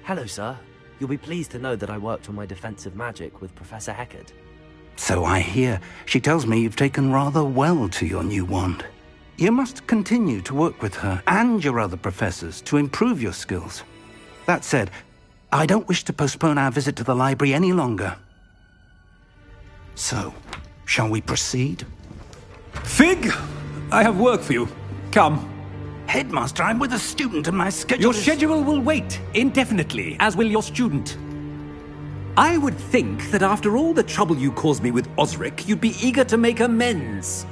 Hello, sir. You'll be pleased to know that I worked on my defensive magic with Professor Heckard. So I hear. She tells me you've taken rather well to your new wand. You must continue to work with her and your other professors to improve your skills. That said, I don't wish to postpone our visit to the library any longer. So, shall we proceed? Fig! I have work for you. Come. Headmaster, I'm with a student and my schedule Your is... schedule will wait indefinitely, as will your student. I would think that after all the trouble you caused me with Osric, you'd be eager to make amends.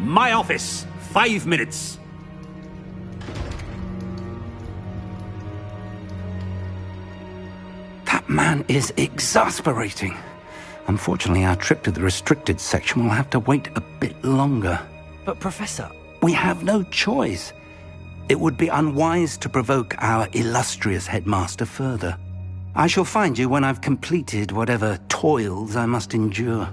My office, 5 minutes. That man is exasperating. Unfortunately, our trip to the restricted section will have to wait a bit longer. But, Professor... We have no choice. It would be unwise to provoke our illustrious headmaster further. I shall find you when I've completed whatever toils I must endure.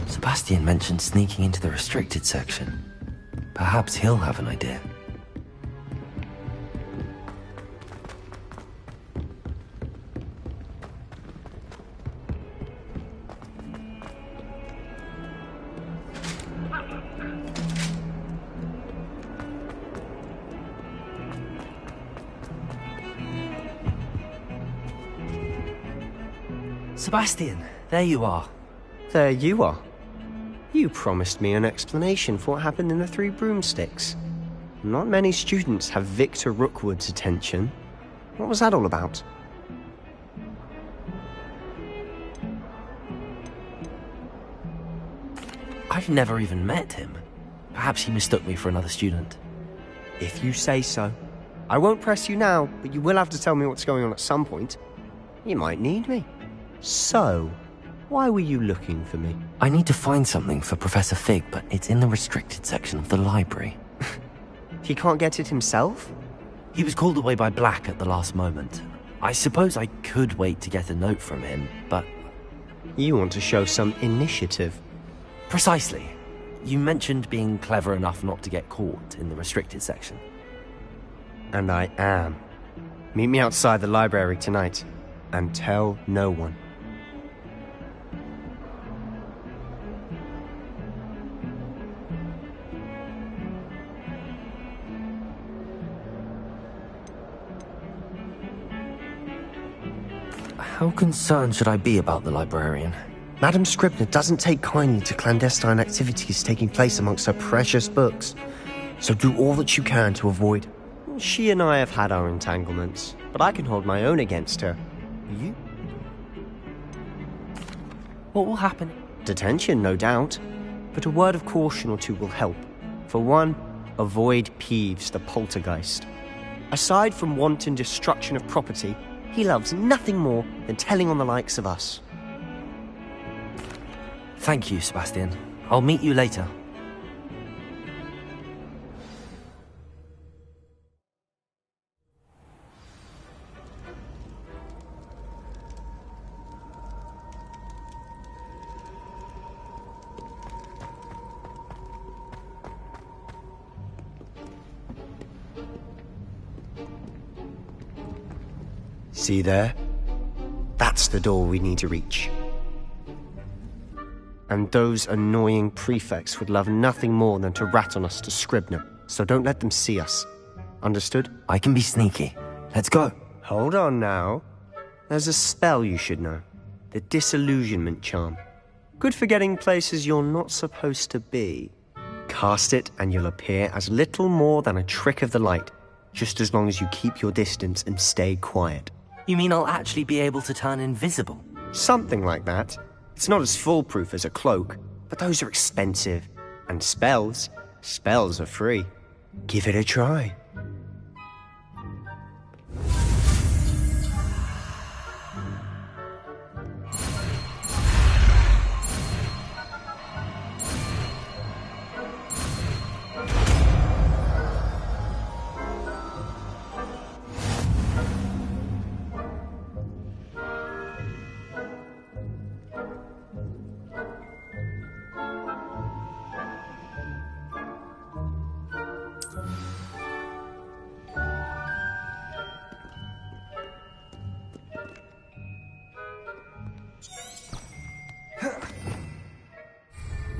Sebastian mentioned sneaking into the restricted section. Perhaps he'll have an idea. Sebastian, there you are. There you are. You promised me an explanation for what happened in the Three Broomsticks. Not many students have Victor Rookwood's attention. What was that all about? I've never even met him. Perhaps he mistook me for another student. If you say so. I won't press you now, but you will have to tell me what's going on at some point. You might need me. So, why were you looking for me? I need to find something for Professor Fig, but it's in the restricted section of the library. He can't get it himself? He was called away by Black at the last moment. I suppose I could wait to get a note from him, but... You want to show some initiative. Precisely. You mentioned being clever enough not to get caught in the restricted section. And I am. Meet me outside the library tonight, and tell no one. How concerned should I be about the librarian? Madam Scribner doesn't take kindly to clandestine activities taking place amongst her precious books, so do all that you can to avoid. She and I have had our entanglements, but I can hold my own against her. You? What will happen? Detention, no doubt, but a word of caution or two will help. For one, avoid Peeves, the poltergeist. Aside from wanton destruction of property, he loves nothing more than telling on the likes of us. Thank you, Sebastian. I'll meet you later. See there? That's the door we need to reach. And those annoying prefects would love nothing more than to rat on us to Scribner, so don't let them see us. Understood? I can be sneaky. Let's go. Hold on now. There's a spell you should know. The Disillusionment Charm. Good for getting places you're not supposed to be. Cast it and you'll appear as little more than a trick of the light, just as long as you keep your distance and stay quiet. You mean I'll actually be able to turn invisible? Something like that. It's not as foolproof as a cloak, but those are expensive. And spells are free. Give it a try.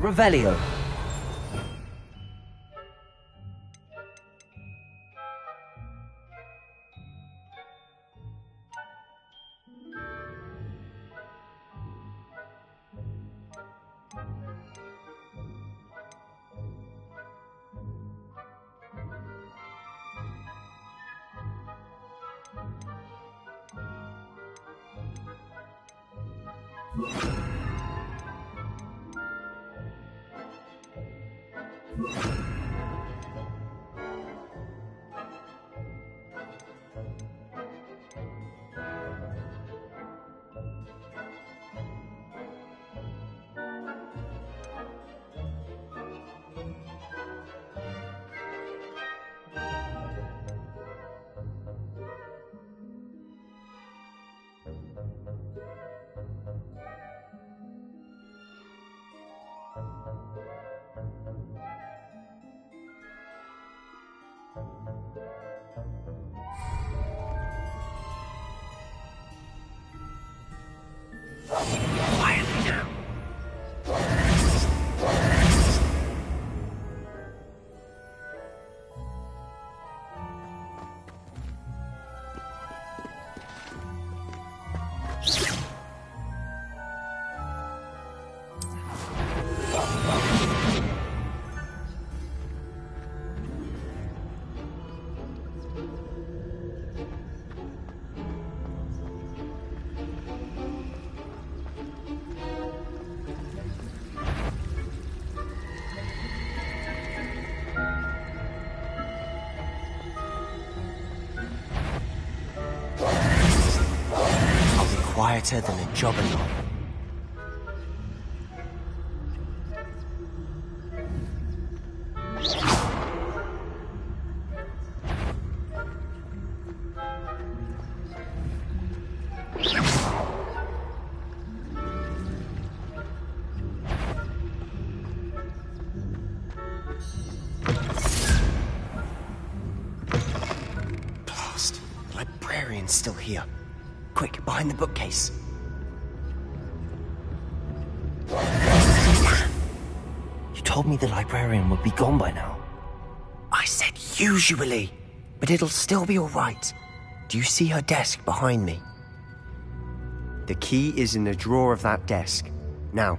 Revelio. Quietly now. Quieter than a juggernaut. Blast! The librarian's still here. Quick, behind the bookcase. You told me the librarian would be gone by now. I said usually, but it'll still be all right. Do you see her desk behind me? The key is in the drawer of that desk. Now,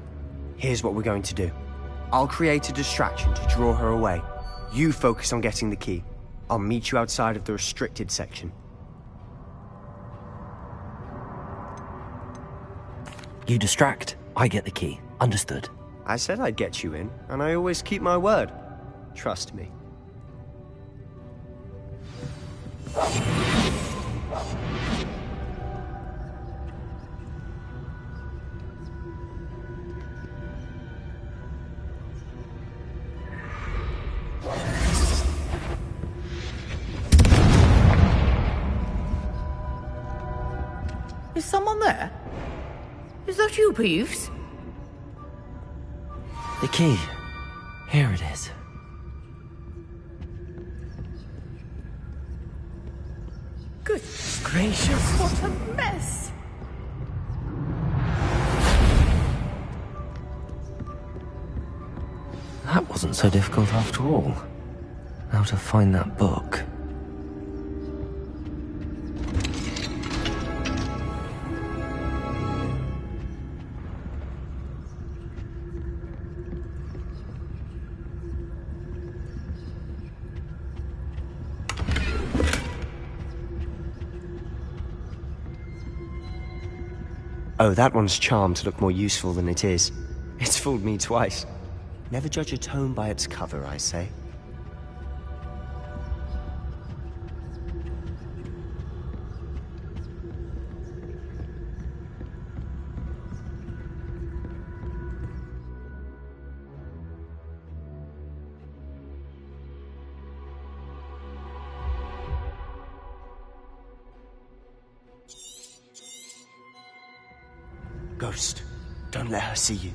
here's what we're going to do. I'll create a distraction to draw her away. You focus on getting the key. I'll meet you outside of the restricted section. You distract, I get the key. Understood. I said I'd get you in, and I always keep my word. Trust me. Is someone there? Is that you, Peeves? The key. Here it is. Good gracious, what a mess! That wasn't so difficult after all. How to find that book. Oh, that one's charmed to look more useful than it is. It's fooled me twice. Never judge a tome by its cover, I say. Ghost, don't let her see you.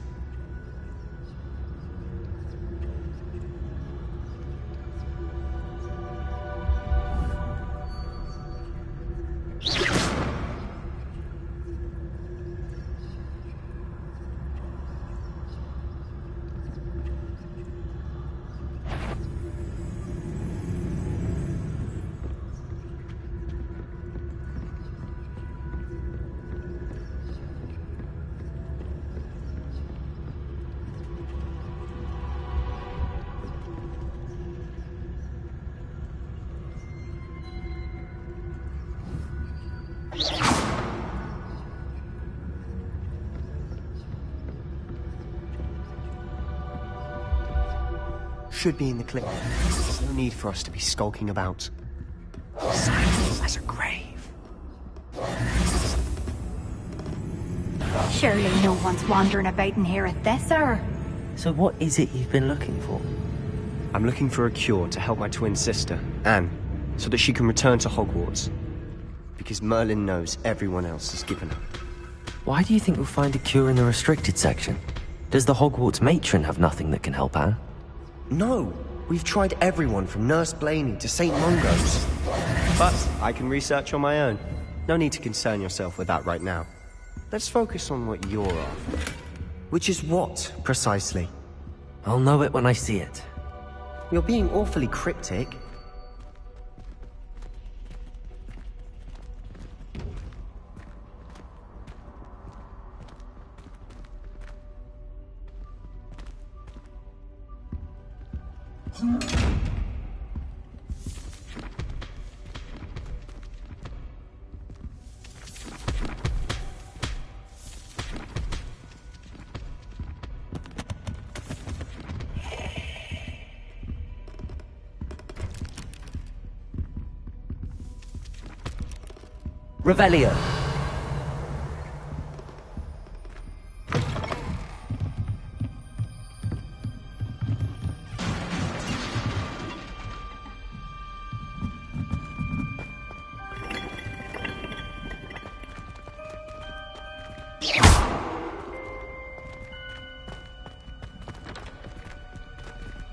should be in the clinic. There's no need for us to be skulking about. Silent as a grave. Surely no one's wandering about in here at this hour. So what is it you've been looking for? I'm looking for a cure to help my twin sister, Anne, so that she can return to Hogwarts. Because Merlin knows everyone else has given up. Why do you think we'll find a cure in the restricted section? Does the Hogwarts matron have nothing that can help Anne? No, we've tried everyone from Nurse Blaney to St. Mungo's. But I can research on my own. No need to concern yourself with that right now. Let's focus on what you're after. Which is what, precisely? I'll know it when I see it. You're being awfully cryptic. Revelio.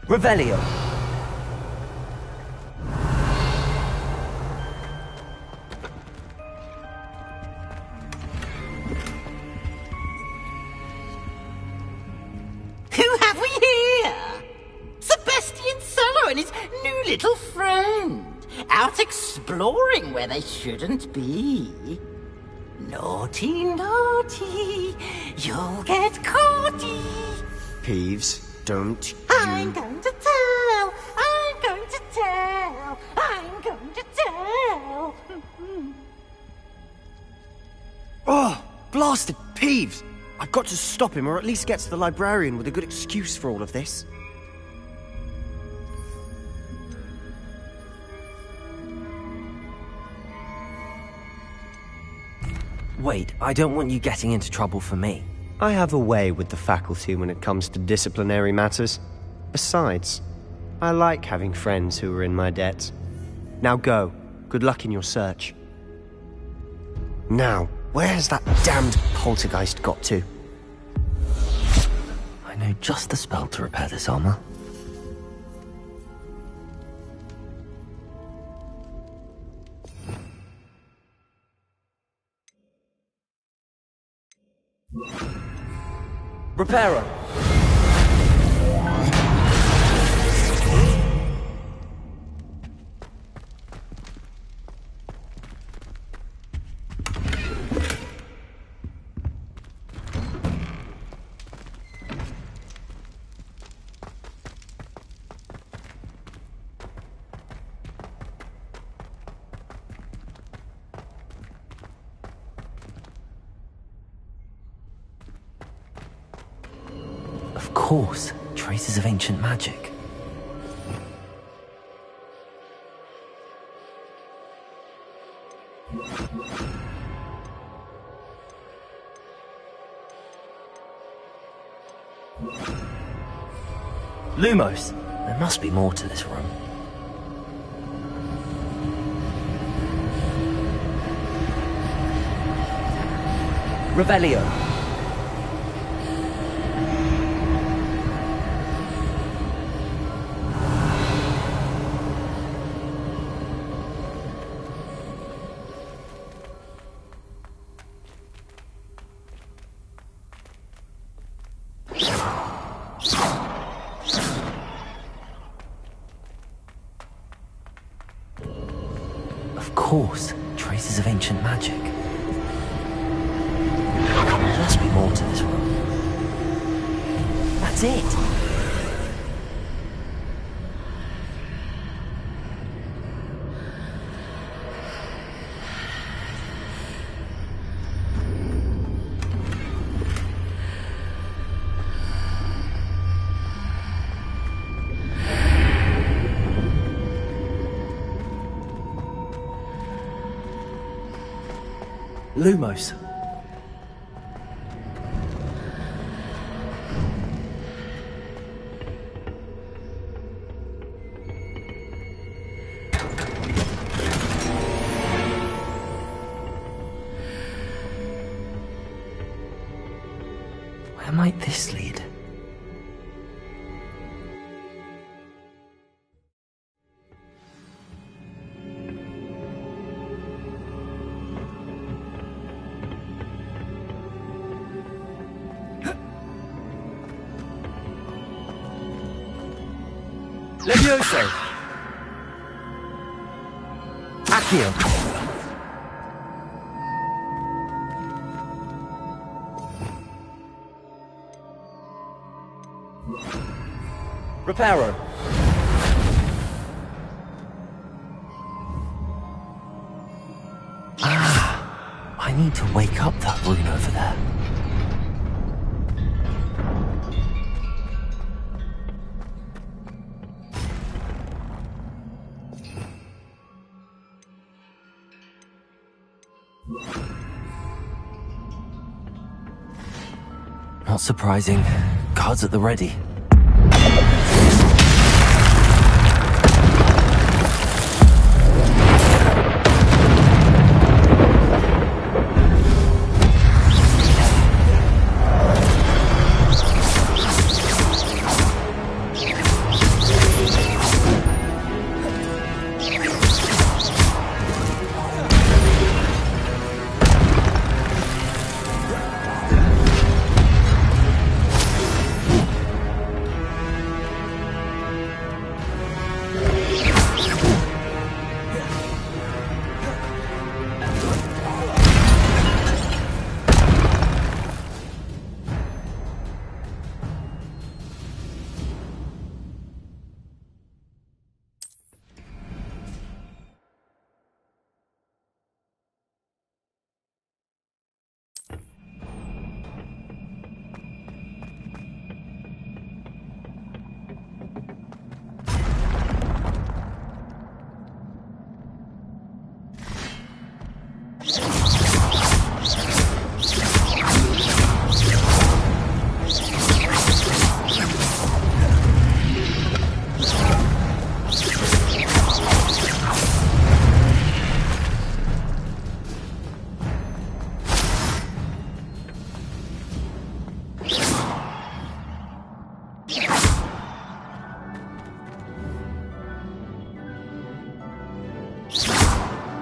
Revelio. Who have we here? Sebastian Cello and his new little friend. Out exploring where they shouldn't be. Naughty, naughty. You'll get caughty. Peeves, don't I'm going to tell. I'm going to tell. I'm going to tell. Oh, blasted Peeves! I've got to stop him, or at least get to the librarian with a good excuse for all of this. Wait, I don't want you getting into trouble for me. I have a way with the faculty when it comes to disciplinary matters. Besides, I like having friends who are in my debt. Now go. Good luck in your search. Now, where has that damned poltergeist got to? I know just the spell to repair this armor. Reparo. Of course, traces of ancient magic. Lumos! There must be more to this room. Revelio. Of course, traces of ancient magic. There must be more to this room. That's it! Lumos. Where might this lead? Levioso! Accio! Reparo! Ah, I need to wake up that rune over there. Not surprising. Guards at the ready.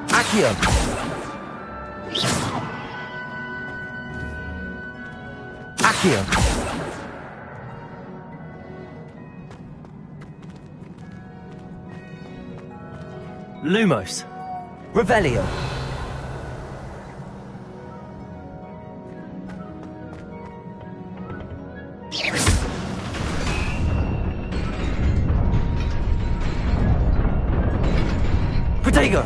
Accio! Accio! Lumos! Revelio! Protego!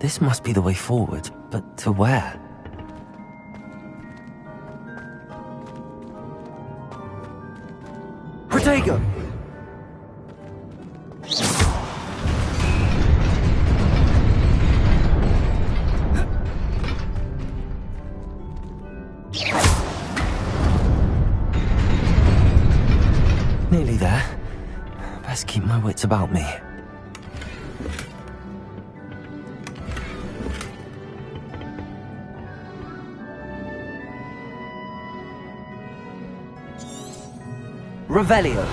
This must be the way forward, but to where? Protego! Nearly there. Best keep my wits about me. Revelio.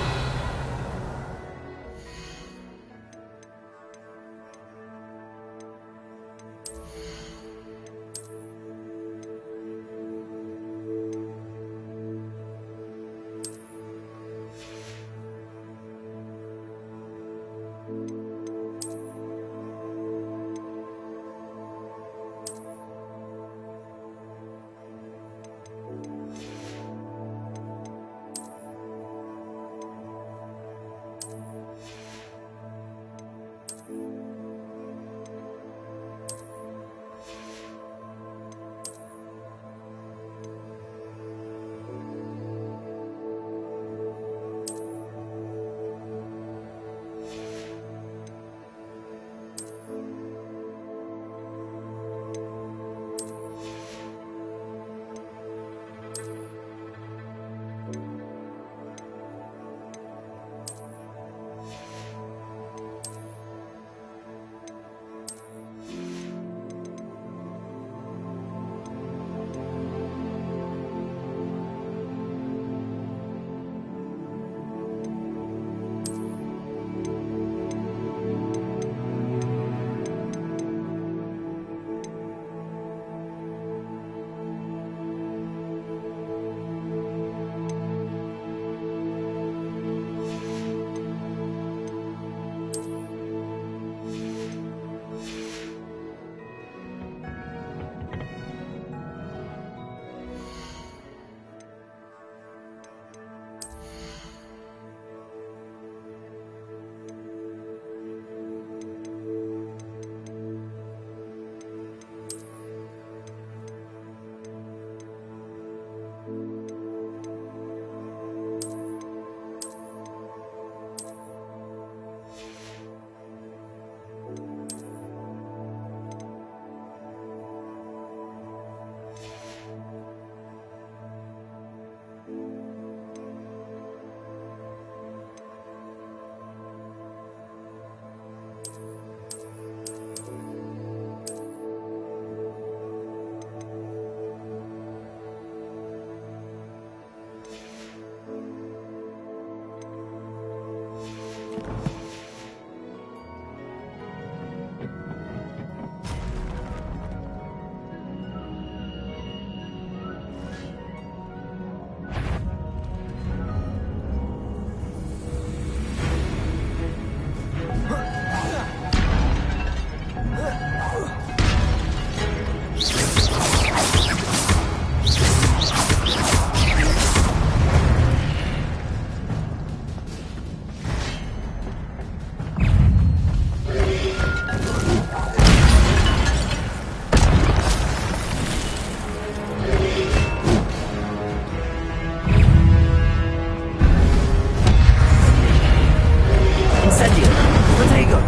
Protego!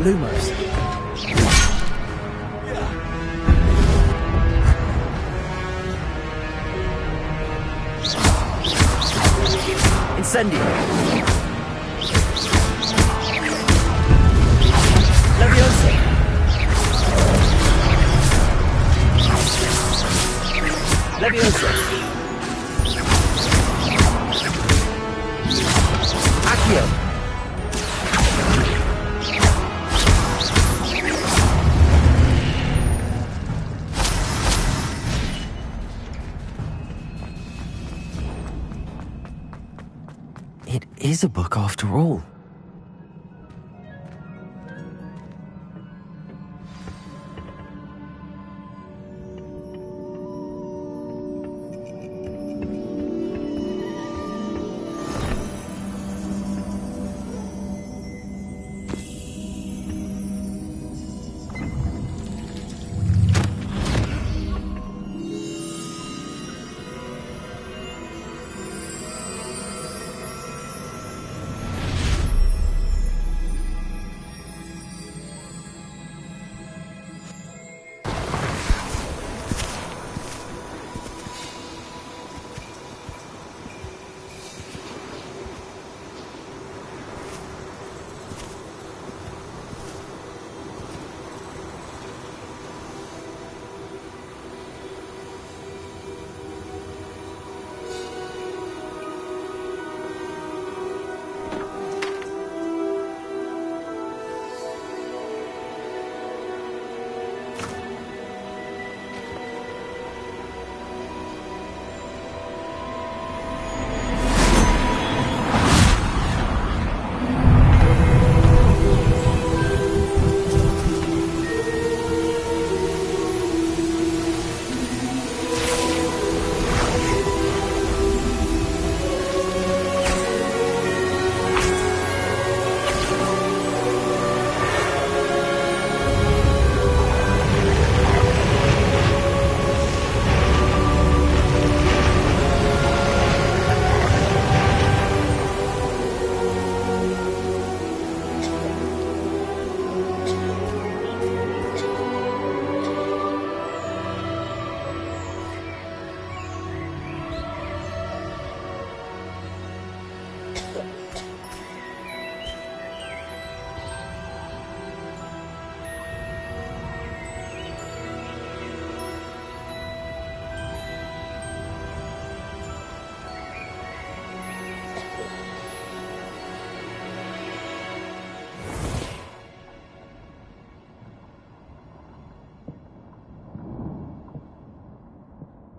Lumos. Incendio. Leviosa. Leviosa. Accio. It is a book after all.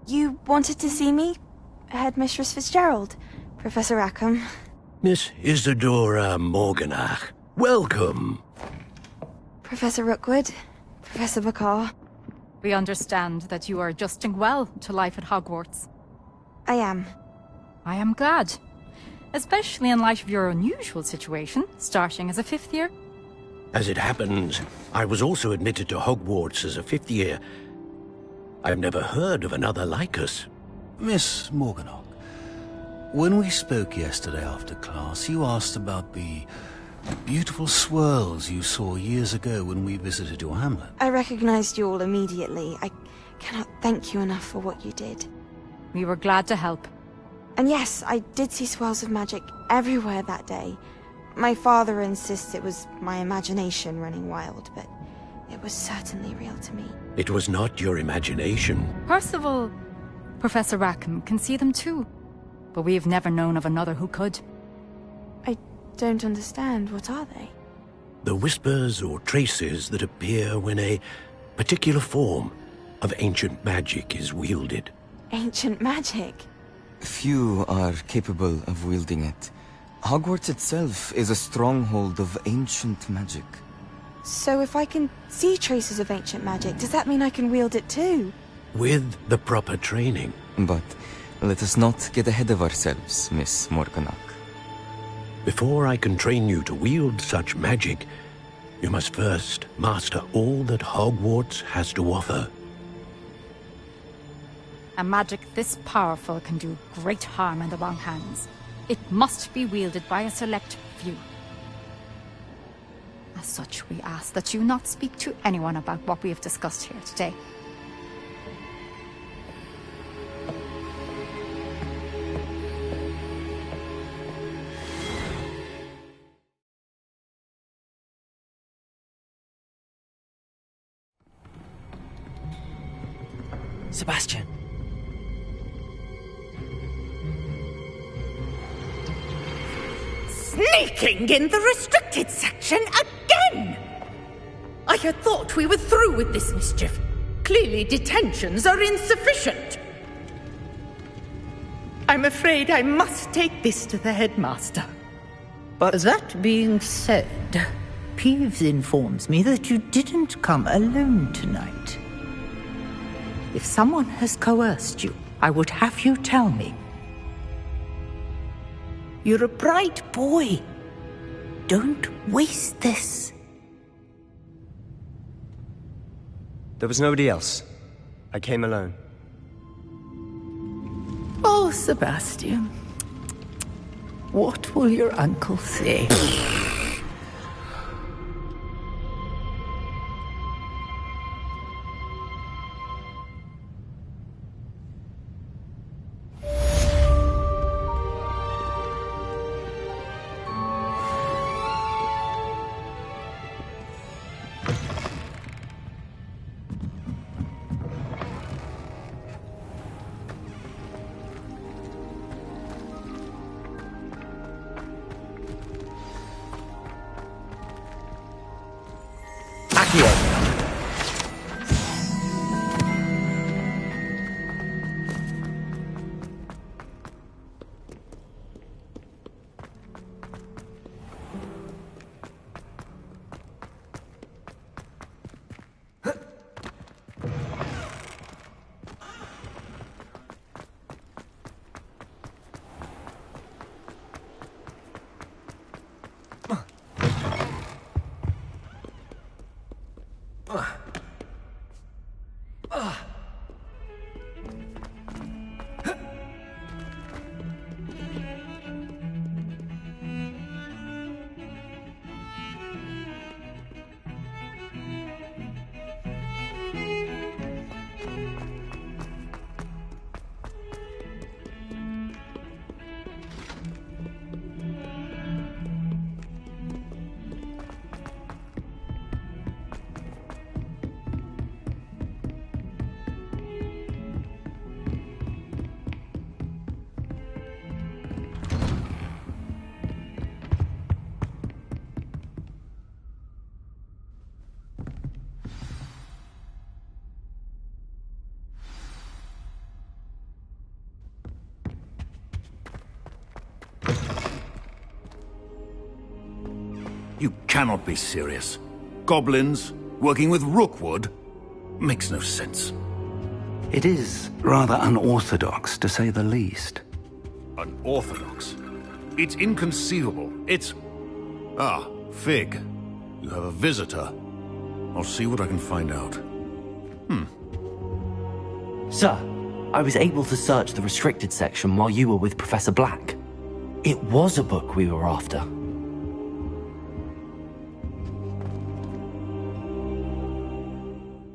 You wanted to see me? Headmistress Fitzgerald? Professor Rackham? Miss Isadora Morganach, welcome. Professor Rookwood? Professor Bakar? We understand that you are adjusting well to life at Hogwarts. I am. I am glad. Especially in light of your unusual situation, starting as a fifth year. As it happens, I was also admitted to Hogwarts as a fifth year. I've never heard of another like us. Miss Morganach, when we spoke yesterday after class, you asked about the beautiful swirls you saw years ago when we visited your hamlet. I recognized you all immediately. I cannot thank you enough for what you did. We were glad to help. And yes, I did see swirls of magic everywhere that day. My father insists it was my imagination running wild, but it was certainly real to me. It was not your imagination. Percival, Professor Rackham can see them too. But we have never known of another who could. I don't understand. What are they? The whispers or traces that appear when a particular form of ancient magic is wielded. Ancient magic? Few are capable of wielding it. Hogwarts itself is a stronghold of ancient magic. So if I can see traces of ancient magic, does that mean I can wield it too? With the proper training. But let us not get ahead of ourselves, Miss Morganach. Before I can train you to wield such magic, you must first master all that Hogwarts has to offer. A magic this powerful can do great harm in the wrong hands. It must be wielded by a select few. As such, we ask that you not speak to anyone about what we have discussed here today. Sebastian. Sneaking in the restricted section again! I had thought we were through with this mischief. Clearly detentions are insufficient. I'm afraid I must take this to the headmaster. But that being said, Peeves informs me that you didn't come alone tonight. If someone has coerced you, I would have you tell me. You're a bright boy. Don't waste this. There was nobody else. I came alone. Oh, Sebastian. What will your uncle say? You cannot be serious. Goblins working with Rookwood? Makes no sense. It is rather unorthodox, to say the least. Unorthodox? It's inconceivable. It's... Ah, Fig. You have a visitor. I'll see what I can find out. Sir, I was able to search the restricted section while you were with Professor Black. It was a book we were after.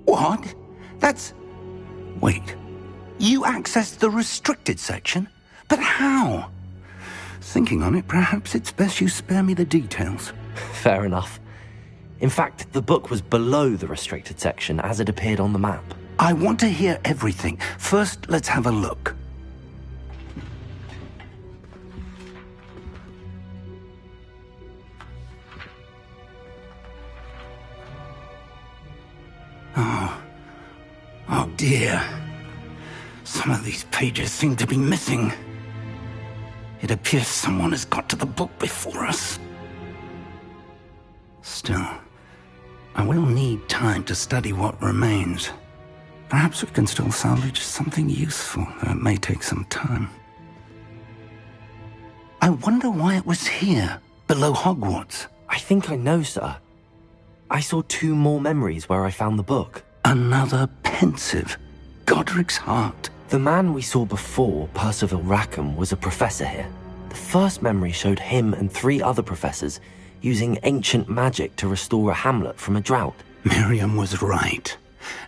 What? That's... Wait. You accessed the restricted section? But how? Thinking on it, perhaps it's best you spare me the details. Fair enough. In fact, the book was below the restricted section as it appeared on the map. I want to hear everything. First, let's have a look. Oh dear. Some of these pages seem to be missing. It appears someone has got to the book before us. Still, I will need time to study what remains. Perhaps we can still salvage something useful, though it may take some time. I wonder why it was here, below Hogwarts. I think I know, sir. I saw 2 more memories where I found the book. Another pensive. Godric's heart. The man we saw before, Percival Rackham, was a professor here. The first memory showed him and 3 other professors using ancient magic to restore a hamlet from a drought. Miriam was right.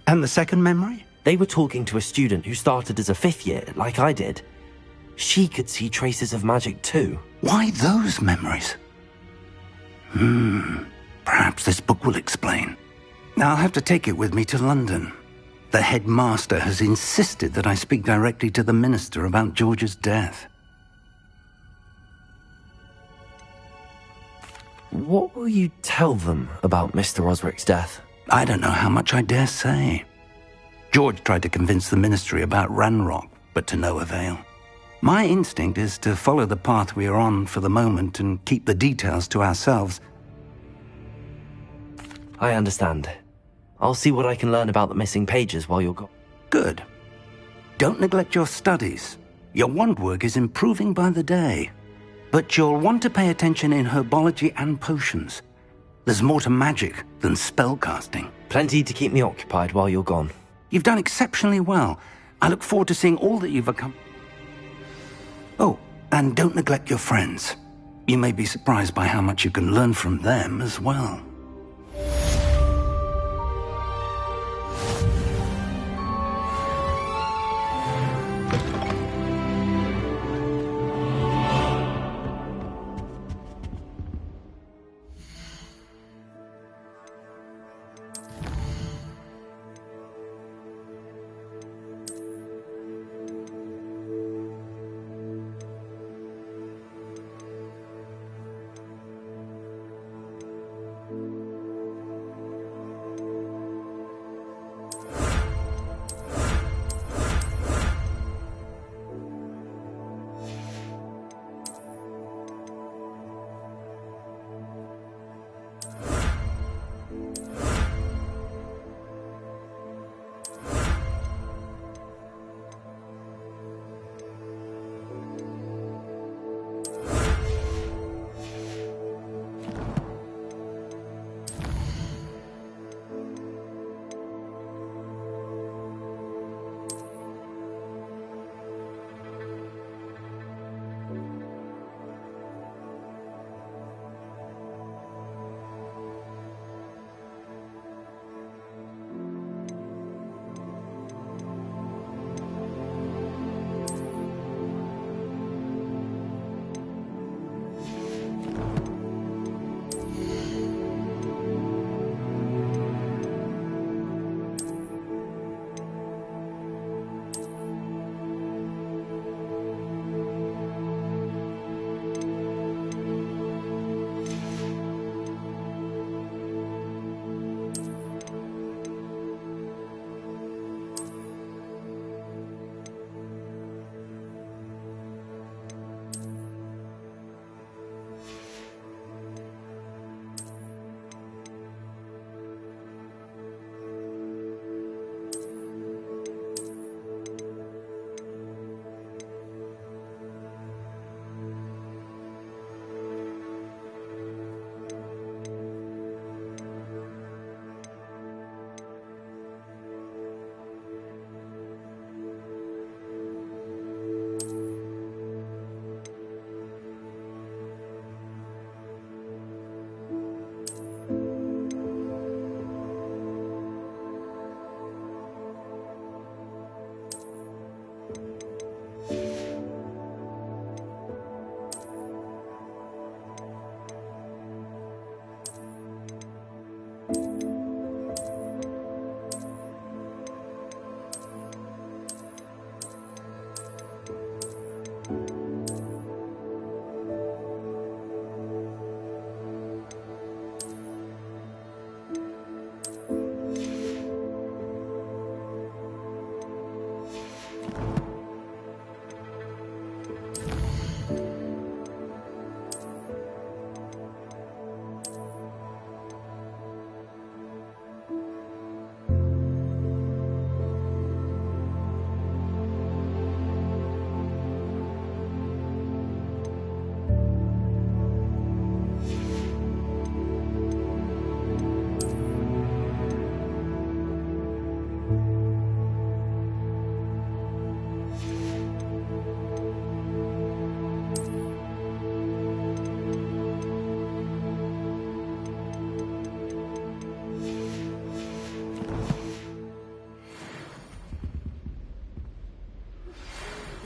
And the second memory? They were talking to a student who started as a 5th year, like I did. She could see traces of magic too. Why those memories? Perhaps this book will explain. Now I'll have to take it with me to London. The headmaster has insisted that I speak directly to the minister about George's death. What will you tell them about Mr. Osric's death? I don't know how much I dare say. George tried to convince the ministry about Ranrock, but to no avail. My instinct is to follow the path we are on for the moment and keep the details to ourselves. I understand. I'll see what I can learn about the missing pages while you're gone. Good. Don't neglect your studies. Your wand work is improving by the day. But you'll want to pay attention in herbology and potions. There's more to magic than spellcasting. Plenty to keep me occupied while you're gone. You've done exceptionally well. I look forward to seeing all that you've accomplished. Oh, and don't neglect your friends. You may be surprised by how much you can learn from them as well.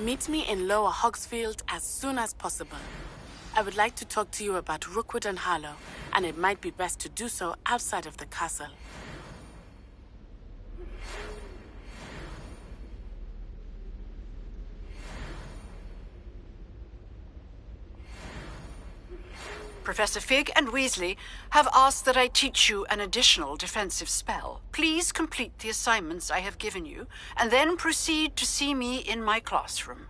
Meet me in Lower Hogsfield as soon as possible. I would like to talk to you about Rookwood and Harlow, and it might be best to do so outside of the castle. Professor Fig and Weasley have asked that I teach you an additional defensive spell. Please complete the assignments I have given you, and then proceed to see me in my classroom.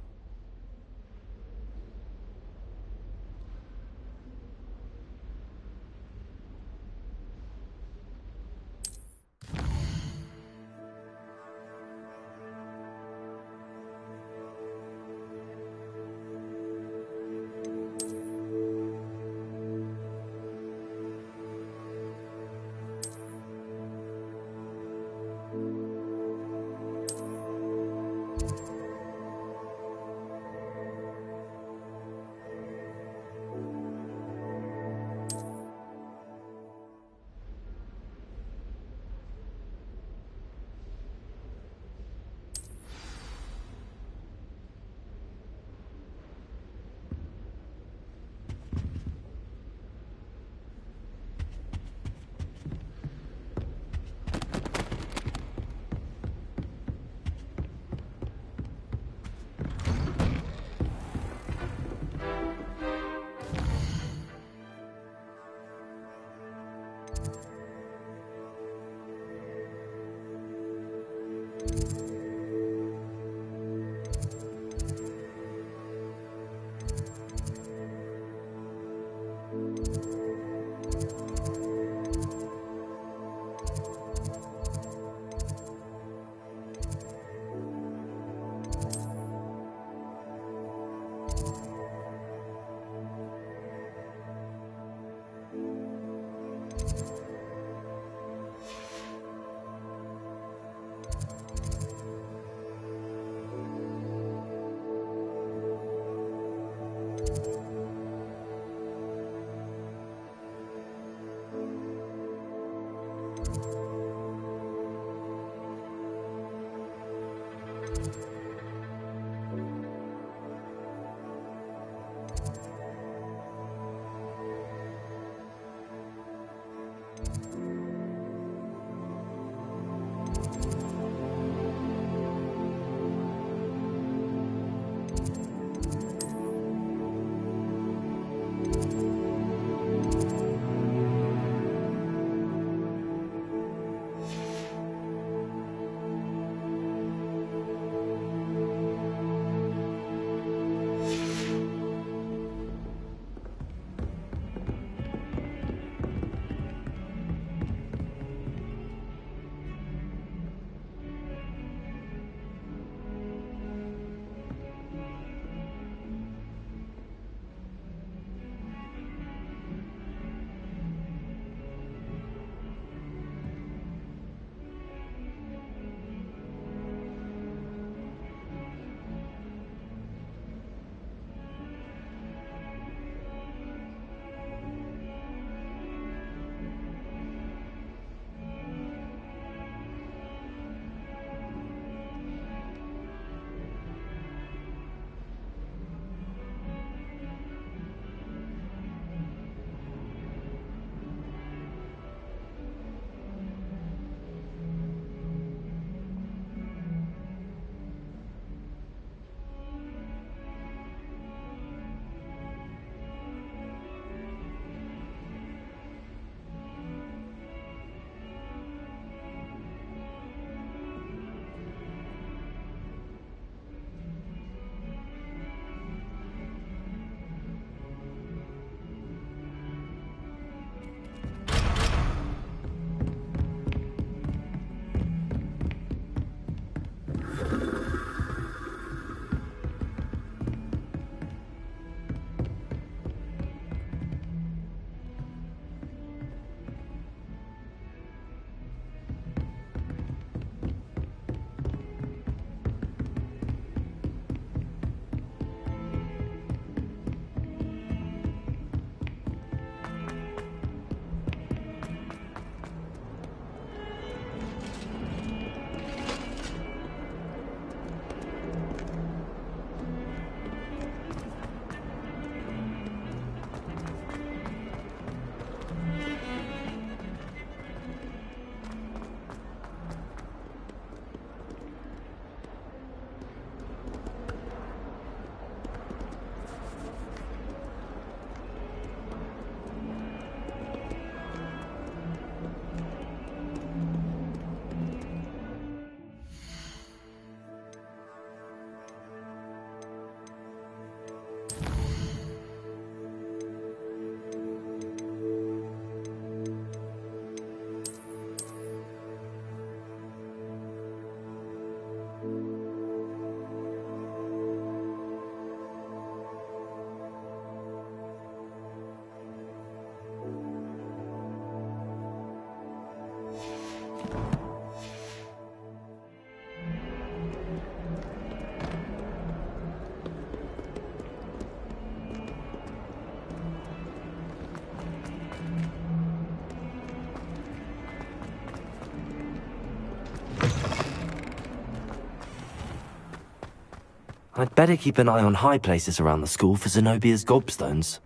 I'd better keep an eye on high places around the school for Zenobia's gobstones.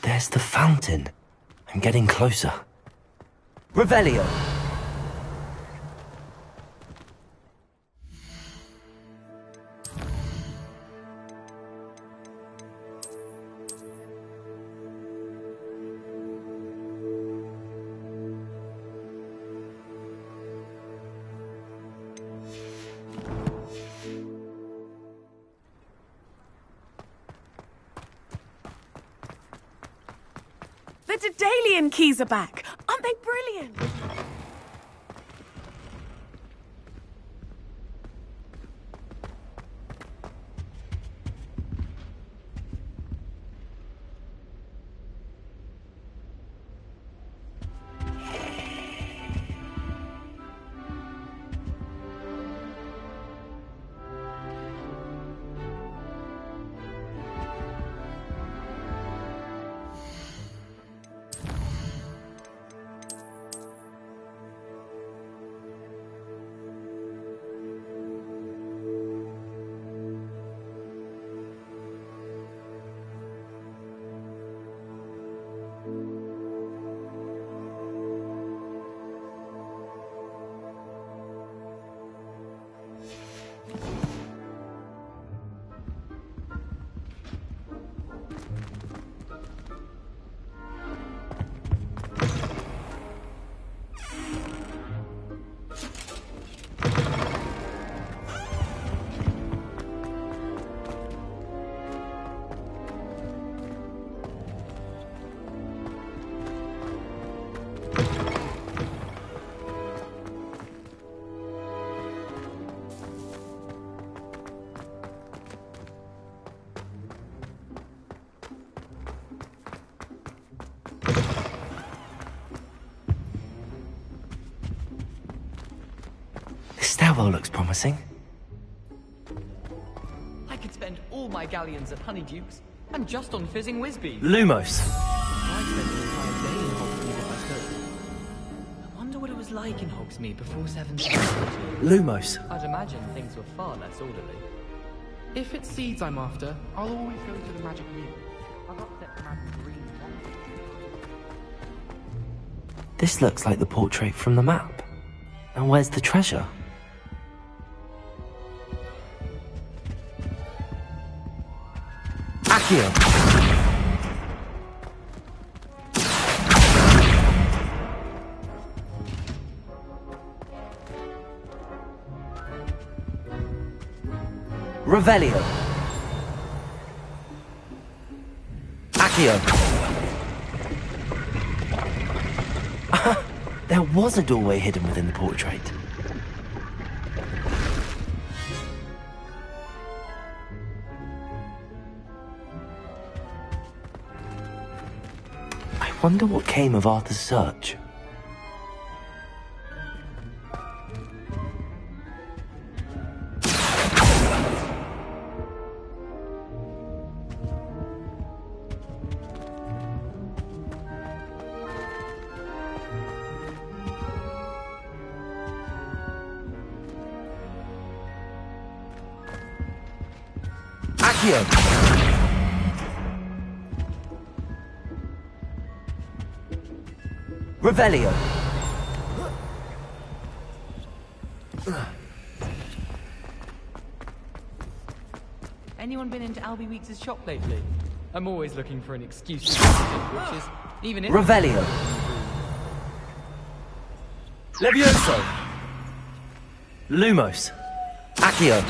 There's the fountain. I'm getting closer. Revelio! The Daedalian keys are back! Aren't they brilliant? Stairwell looks promising. I could spend all my galleons at Honeydukes and just on fizzing whizbees. Lumos! I'd spend the entire day in Hogsmeade if I could. I wonder what it was like in Hogsmeade before 7th Lumos! I'd imagine things were far less orderly. If it's seeds I'm after, I'll always go to the magic wheel. I've upset the magic green. This looks like the portrait from the map. And where's the treasure? Accio! Revelio! Accio! There was a doorway hidden within the portrait. I wonder what came of Arthur's search. Accio! Revelio! Anyone been into Albie Weeks' shop lately? I'm always looking for an excuse to visit witches, even if... Revelio! Levioso! Lumos! Accio!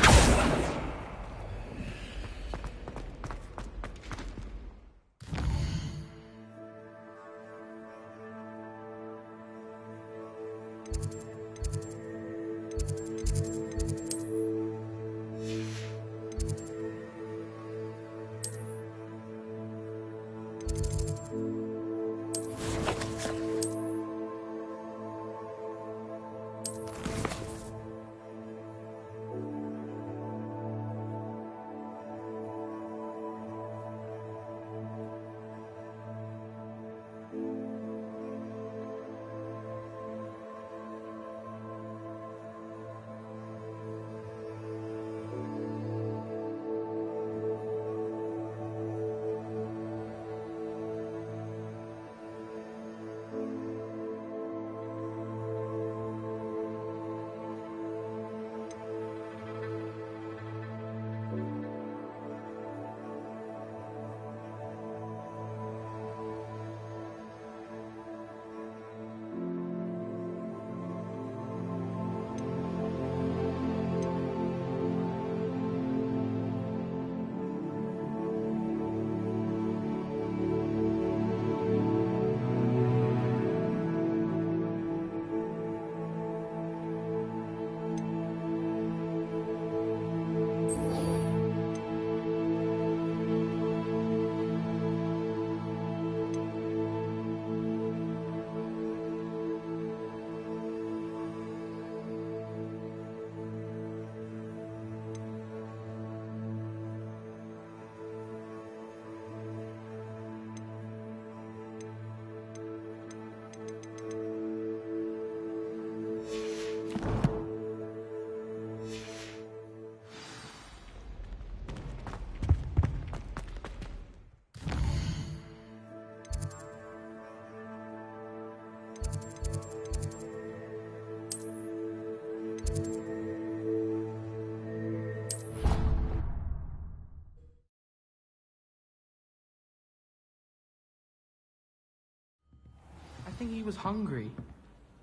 think he was hungry.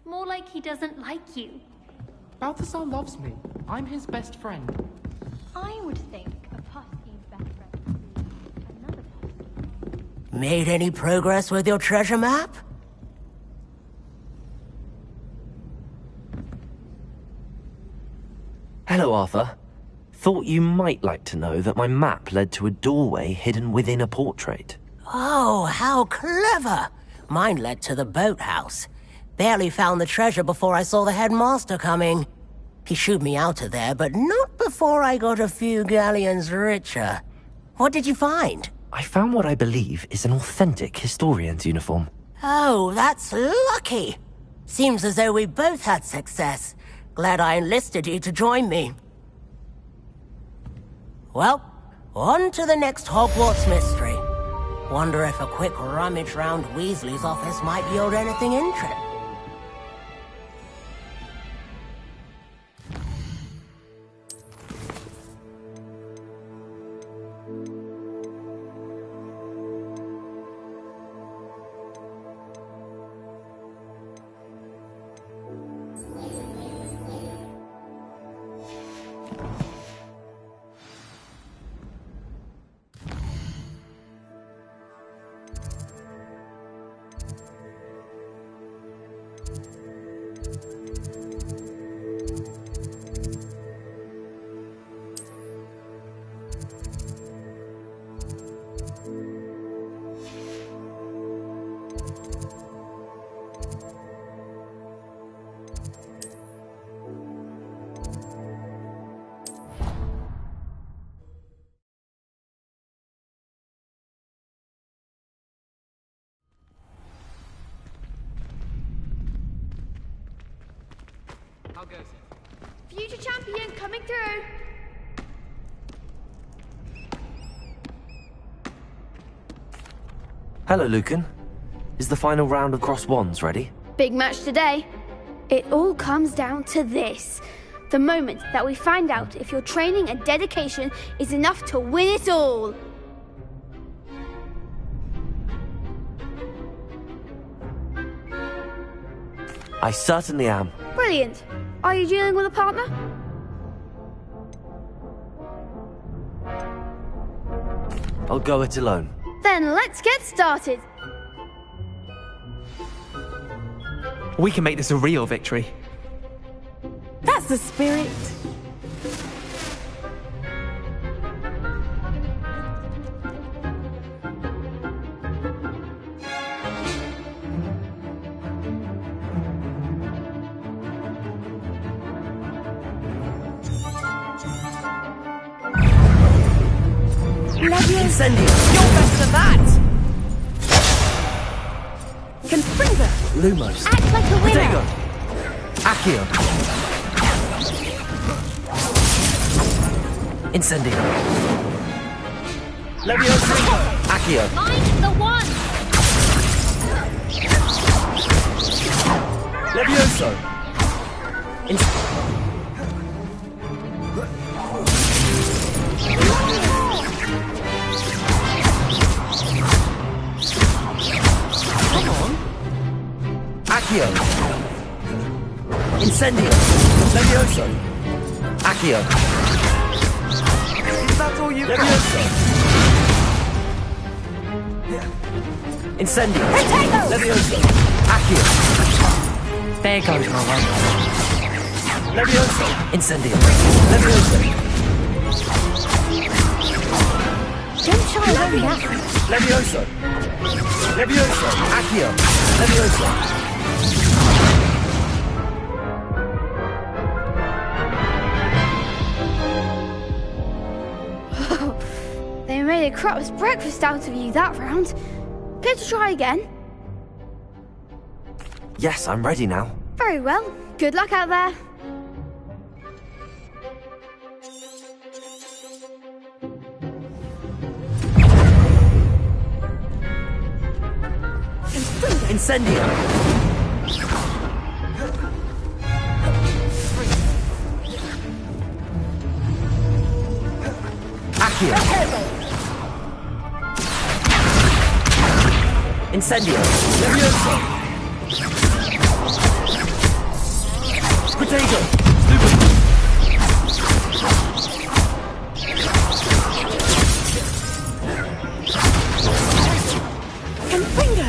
More like he doesn't like you. Balthazar loves me. I'm his best friend. I would think a Puffy's best friend would be another Puffy. Made any progress with your treasure map? Hello, Arthur. Thought you might like to know that my map led to a doorway hidden within a portrait. Oh, how clever! Mine led to the boathouse. Barely found the treasure before I saw the headmaster coming. He shooed me out of there, but not before I got a few galleons richer. What did you find? I found what I believe is an authentic historian's uniform. Oh, that's lucky. Seems as though we both had success. Glad I enlisted you to join me. Well, on to the next Hogwarts mystery. Wonder if a quick rummage round Weasley's office might yield anything interesting. How goes it? Future champion coming through. Hello, Lucan. Is the final round of cross wands ready? Big match today. It all comes down to this. The moment that we find out if your training and dedication is enough to win it all. I certainly am. Brilliant. Are you dealing with a partner? I'll go it alone. Then let's get started. We can make this a real victory. That's the spirit. Incendio! You're better than that! Confringo! Lumos. Act like a winner! Protego. Accio. Incendio. Leviosa. Accio. Mind the one! Levioso. Accio. Incendio. Levioso. Accio. That's all you Levioso. Incendio. Protego. Levioso. Accio. There goes my one. Levioso. Incendio. Levioso. Don't try very hard. Levioso. Levioso. Accio. Levioso. They made a crap's breakfast out of you that round. Care to try again? Yes, I'm ready now. Very well. Good luck out there. Incendio. Accio. Incendio. Levioso. Potato! Confringo!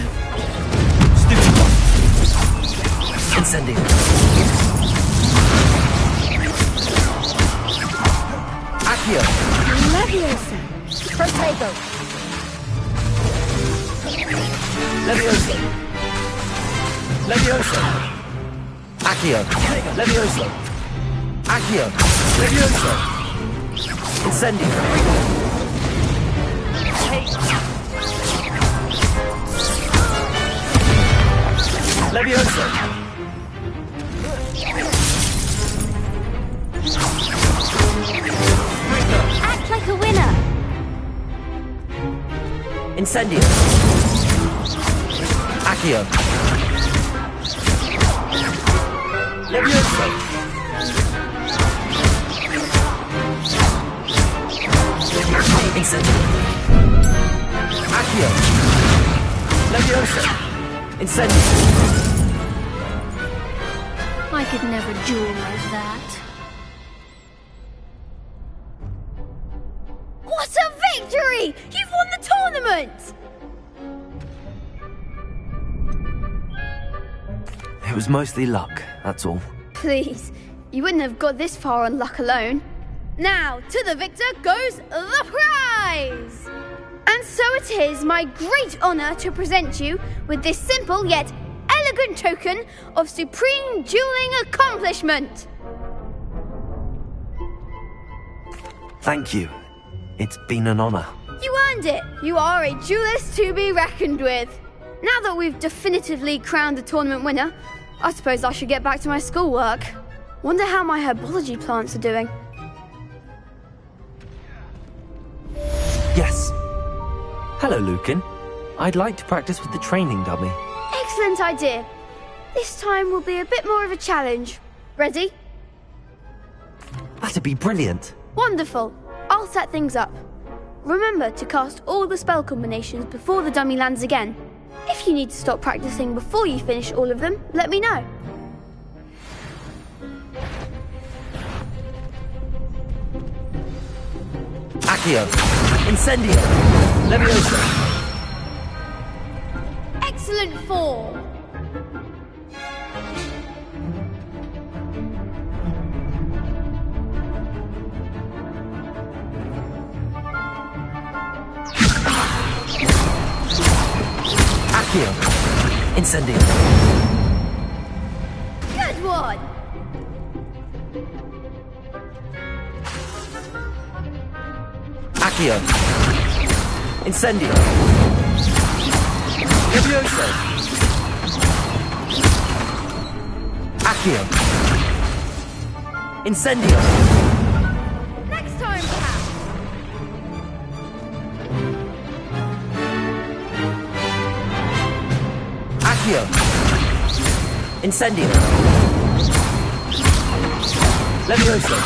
Incendio! Accio! Leviosa! Protego! Leviosa! Leviosa! Accio! Leviosa! Accio! Leviosa! Incendio! Leviosa! Act like a winner. Incendio! Accio! Leviosa! Incendio! Accio! Leviosa! Incendio! I could never duel like that. What a victory! You've won the tournament! It was mostly luck, that's all. Please, you wouldn't have got this far on luck alone. Now, to the victor goes the prize! And so it is my great honour to present you with this simple yet elegant token of supreme dueling accomplishment. Thank you. It's been an honor. You earned it. You are a duelist to be reckoned with. Now that we've definitively crowned the tournament winner, I suppose I should get back to my schoolwork. Wonder how my herbology plants are doing. Yes. Hello, Lucan. I'd like to practice with the training dummy. Excellent idea. This time will be a bit more of a challenge. Ready? That'd be brilliant. Wonderful. I'll set things up. Remember to cast all the spell combinations before the dummy lands again. If you need to stop practicing before you finish all of them, let me know. Accio! Incendio! Leviosa! Excellent form! Accio! Incendio! Good one! Accio! Incendio! Leviosa! Accio! Incendio! Next time, perhaps! Accio! Incendio! Leviosa!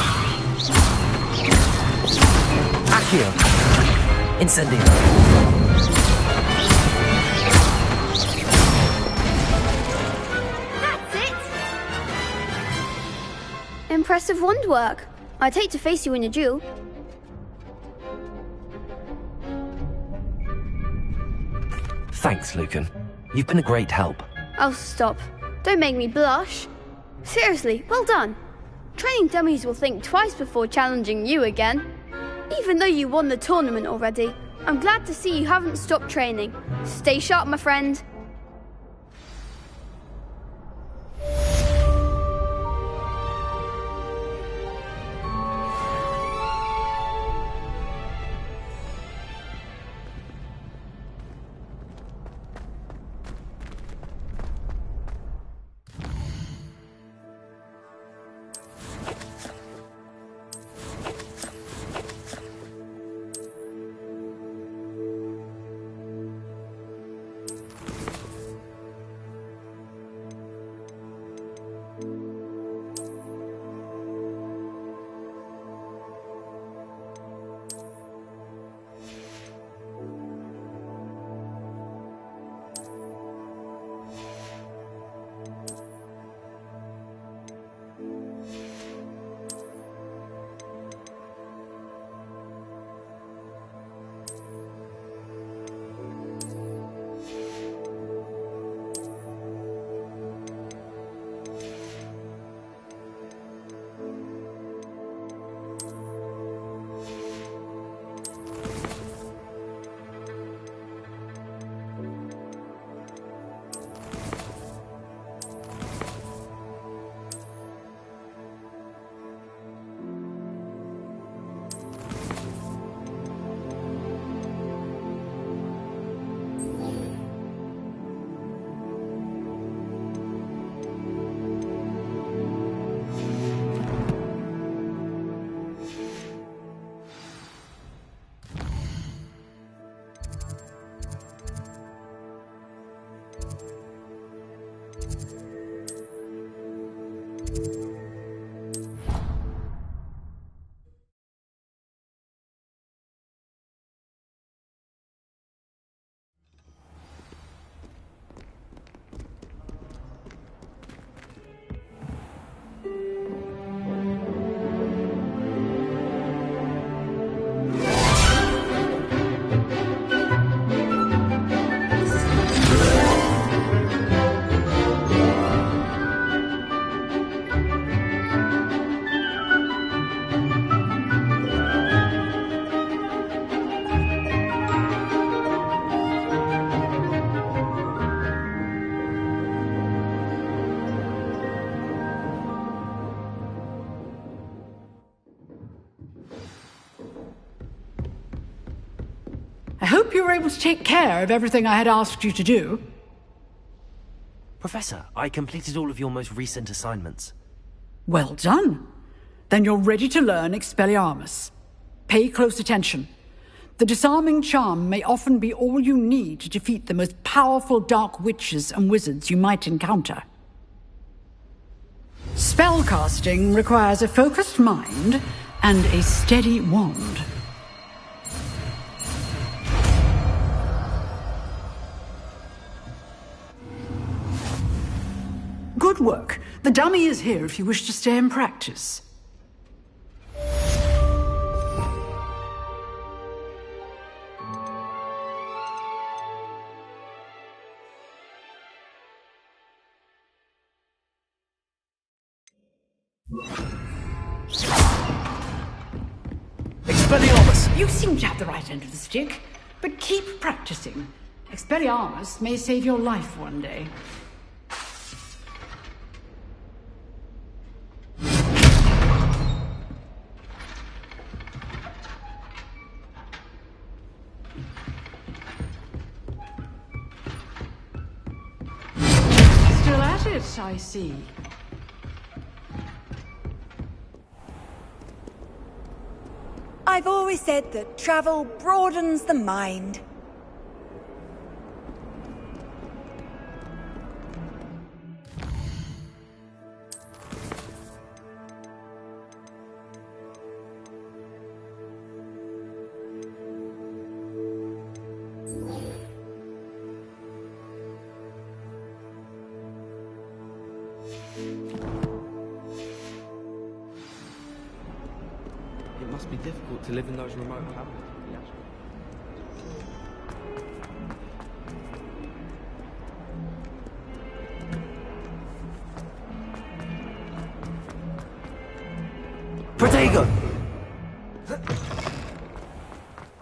Accio! Incendio! That's it! Impressive wand work. I'd hate to face you in a duel. Thanks, Lucan. You've been a great help. Oh, stop. Don't make me blush. Seriously, well done. Training dummies will think twice before challenging you again. Even though you won the tournament already, I'm glad to see you haven't stopped training. Stay sharp, my friend. I hope you were able to take care of everything I had asked you to do. Professor, I completed all of your most recent assignments. Well done. Then you're ready to learn Expelliarmus. Pay close attention. The disarming charm may often be all you need to defeat the most powerful dark witches and wizards you might encounter. Spellcasting requires a focused mind and a steady wand. Good work. The dummy is here if you wish to stay and practice. Expelliarmus! You seem to have the right end of the stick, but keep practicing. Expelliarmus may save your life one day. Still at it, I see. I've always said that travel broadens the mind. It must be difficult to live in those remote cabins. Protego!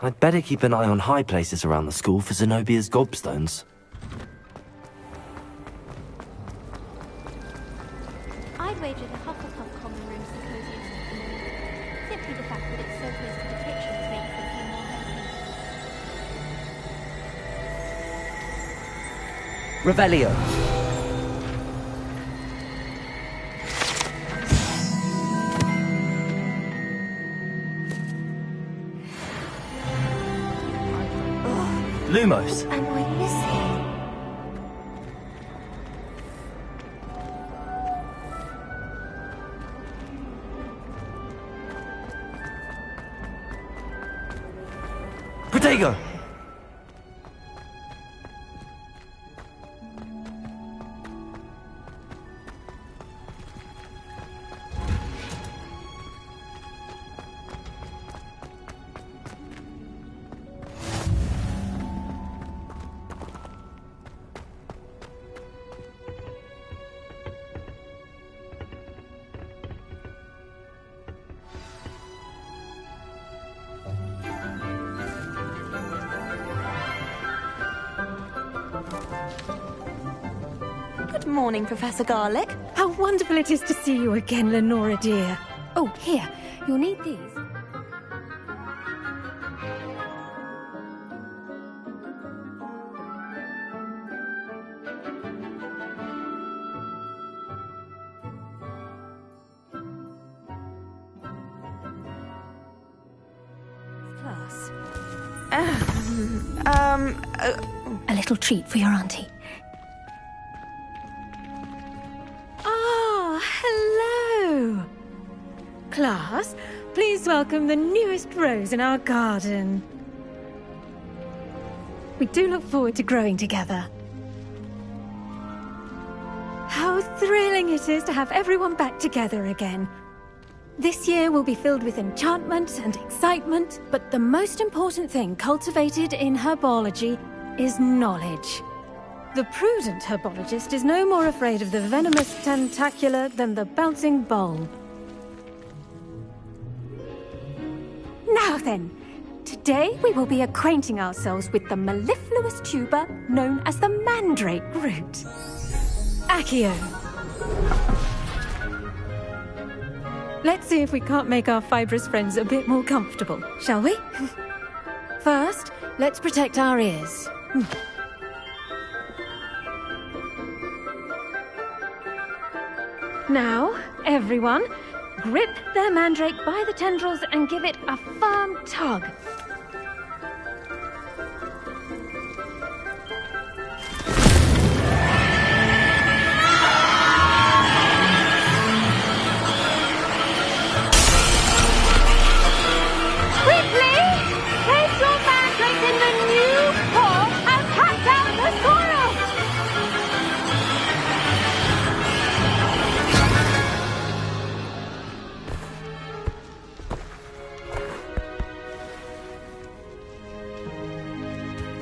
I'd better keep an eye on high places around the school for Zenobia's gobstones. I'd wager the Hufflepuff common room symposium. Simply the fact that it's so close to the kitchens makes it seem more homely. Revelio. Lumos. Am I missing? Protego! Good morning, Professor Garlick. How wonderful it is to see you again, Lenora dear. Oh, here, you'll need these. Class. A little treat for your auntie. Ah, hello. class, please welcome the newest rose in our garden. We do look forward to growing together. How thrilling it is to have everyone back together again. This year will be filled with enchantment and excitement, but the most important thing cultivated in herbology is knowledge. The prudent herbologist is no more afraid of the venomous tentacula than the bouncing bulb. Now then, today we will be acquainting ourselves with the mellifluous tuber known as the mandrake root. Accio. Let's see if we can't make our fibrous friends a bit more comfortable, shall we? First, let's protect our ears. Now, everyone, grip their mandrake by the tendrils and give it a firm tug. Quickly, place your mandrake in the new pot and pat down the soil.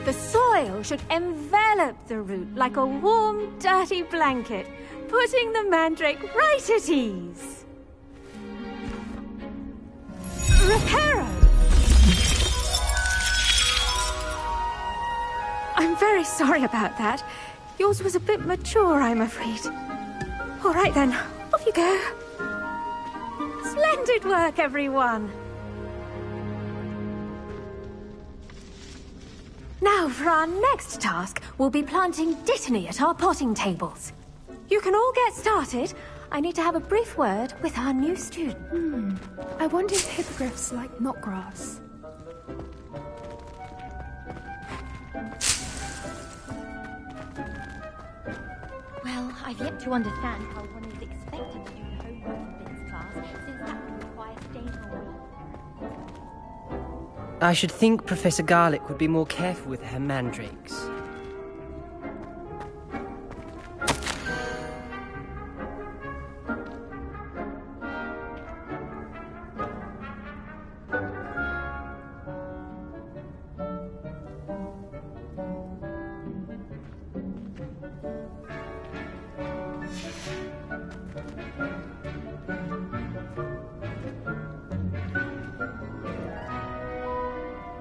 The soil should envelop the root like a warm, dirty blanket, putting the mandrake right at ease. Reparo! I'm very sorry about that. Yours was a bit mature, I'm afraid. All right then, off you go. Splendid work, everyone. Now, for our next task, we'll be planting Dittany at our potting tables. You can all get started. I need to have a brief word with our new student. I wonder if hippogriffs like knotgrass. Well, I've yet to understand how one is expected to do homework in this class, since that would require staying awake. I should think Professor Garlick would be more careful with her mandrakes.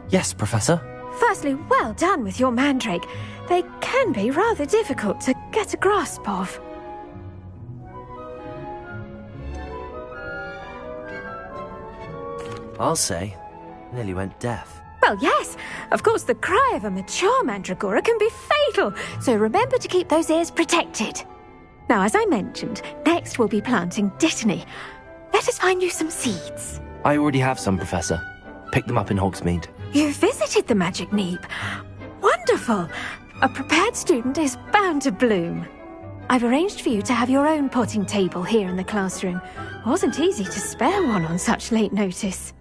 Yes, Professor. Firstly, well done with your mandrake. They can be rather difficult to get a grasp of. I'll say, nearly went deaf. Well, yes. Of course, the cry of a mature mandragora can be fatal, so remember to keep those ears protected. Now, as I mentioned, next we'll be planting Dittany. Let us find you some seeds. I already have some, Professor. Picked them up in Hogsmeade. You visited the Magic Neep. Wonderful! A prepared student is bound to bloom. I've arranged for you to have your own potting table here in the classroom. Wasn't easy to spare one on such late notice.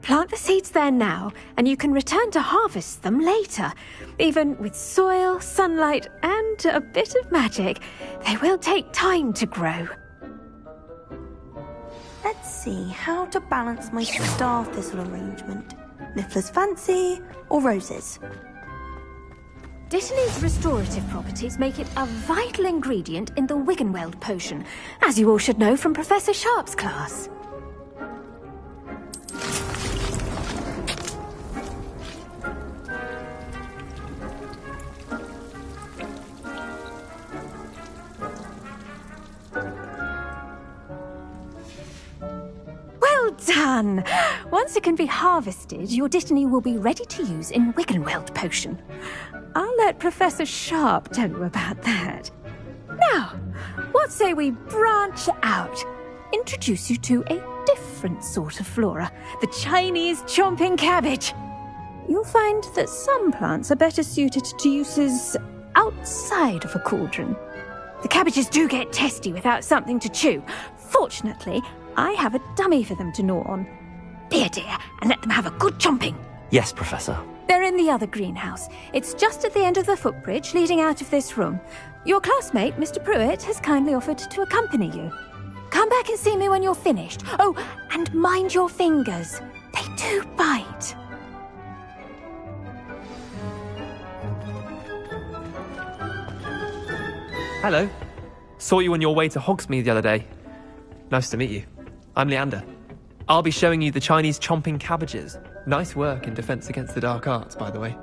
Plant the seeds there now, and you can return to harvest them later. Even with soil, sunlight, and a bit of magic, they will take time to grow. Let's see how to balance my star thistle arrangement. Niffler's fancy or roses? Dittany's restorative properties make it a vital ingredient in the Wiggenweld potion, as you all should know from Professor Sharp's class. Well done! Once it can be harvested, your Dittany will be ready to use in Wiggenweld potion. I'll let Professor Sharp tell you about that. Now, what say we branch out? Introduce you to a different sort of flora, the Chinese chomping cabbage. You'll find that some plants are better suited to uses outside of a cauldron. The cabbages do get testy without something to chew. Fortunately, I have a dummy for them to gnaw on. Be a dear and let them have a good chomping. Yes, Professor. They're in the other greenhouse. It's just at the end of the footbridge leading out of this room. Your classmate, Mr. Pruitt, has kindly offered to accompany you. Come back and see me when you're finished. Oh, and mind your fingers. They do bite. Hello. Saw you on your way to Hogsmeade the other day. Nice to meet you. I'm Leander. I'll be showing you the Chinese chomping cabbages. Nice work in Defense Against the Dark Arts, by the way.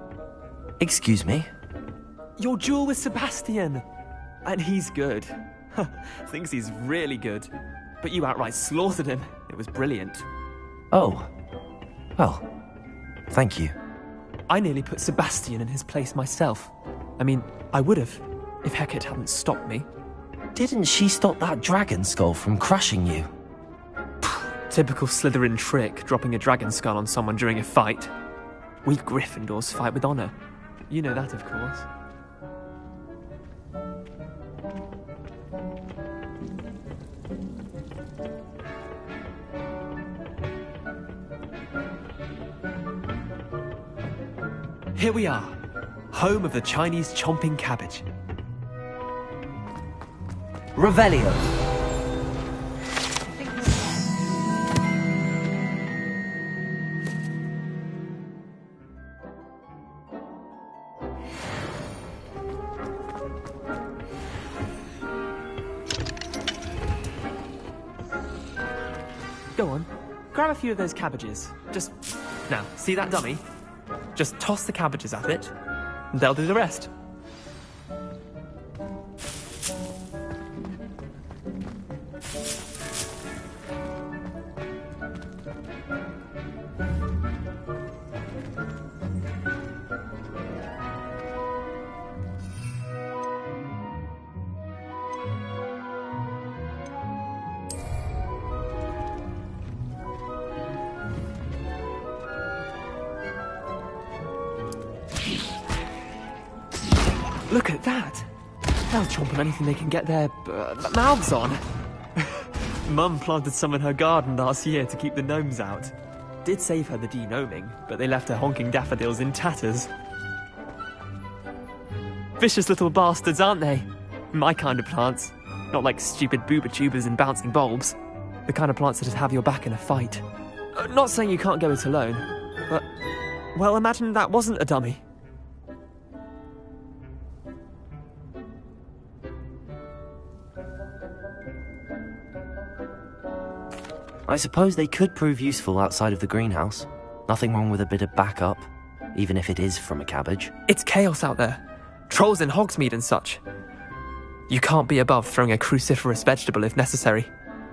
Excuse me? Your duel with Sebastian! And he's good. Thinks he's really good. But you outright slaughtered him. It was brilliant. Oh. Well, thank you. I nearly put Sebastian in his place myself. I mean, I would have, if Hecate hadn't stopped me. Didn't she stop that dragon skull from crushing you? Typical Slytherin trick, dropping a dragon skull on someone during a fight. We Gryffindors fight with honor. You know that, of course. Here we are, home of the Chinese chomping cabbage. Revelio. Go on, grab a few of those cabbages. Just, now, see that dummy? Just toss the cabbages at it, and they'll do the rest. Look at that! They'll chomp on anything they can get their mouths on. Mum planted some in her garden last year to keep the gnomes out. Did save her the de-gnoming, but they left her honking daffodils in tatters. Vicious little bastards, aren't they? My kind of plants. Not like stupid booba tubers and bouncing bulbs. The kind of plants that'd have your back in a fight. Not saying you can't go it alone, but... well, imagine that wasn't a dummy. I suppose they could prove useful outside of the greenhouse. Nothing wrong with a bit of backup, even if it is from a cabbage. It's chaos out there. Trolls in Hogsmeade and such. You can't be above throwing a cruciferous vegetable if necessary.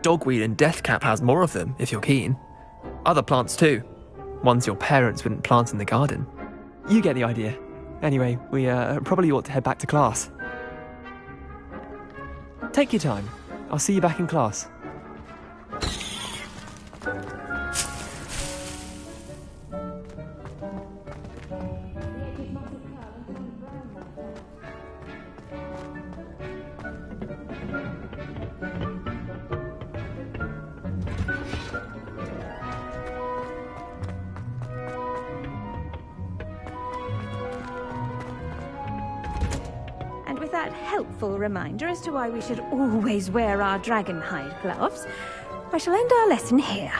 Dogweed and deathcap has more of them, if you're keen. Other plants too. Ones your parents wouldn't plant in the garden. You get the idea. Anyway, we probably ought to head back to class. Take your time. I'll see you back in class. Helpful reminder as to why we should always wear our dragonhide gloves, I shall end our lesson here.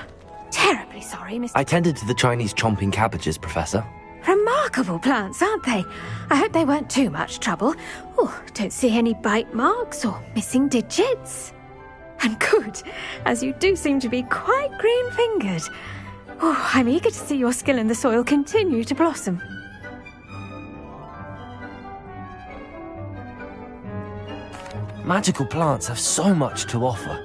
Terribly sorry, Mr. I tended to the Chinese chomping cabbages, Professor. Remarkable plants, aren't they? I hope they weren't too much trouble. Oh, don't see any bite marks or missing digits. And good, as you do seem to be quite green-fingered. Oh, I'm eager to see your skill in the soil continue to blossom. Magical plants have so much to offer.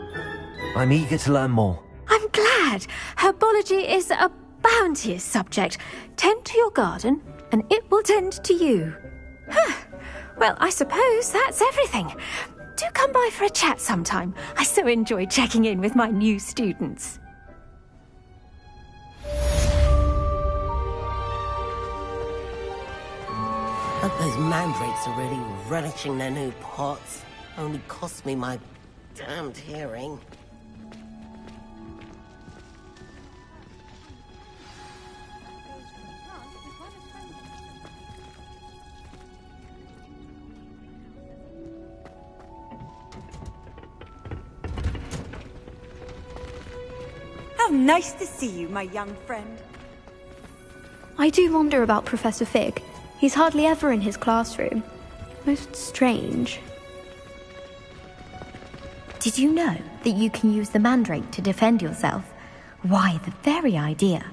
I'm eager to learn more. I'm glad. Herbology is a bounteous subject. Tend to your garden, and it will tend to you. Well, I suppose that's everything. Do come by for a chat sometime. I so enjoy checking in with my new students. But those mandrakes are really relishing their new pots. Only cost me my damned hearing. nice to see you, my young friend. I do wonder about Professor Fig. He's hardly ever in his classroom. Most strange. Did you know that you can use the mandrake to defend yourself? Why, the very idea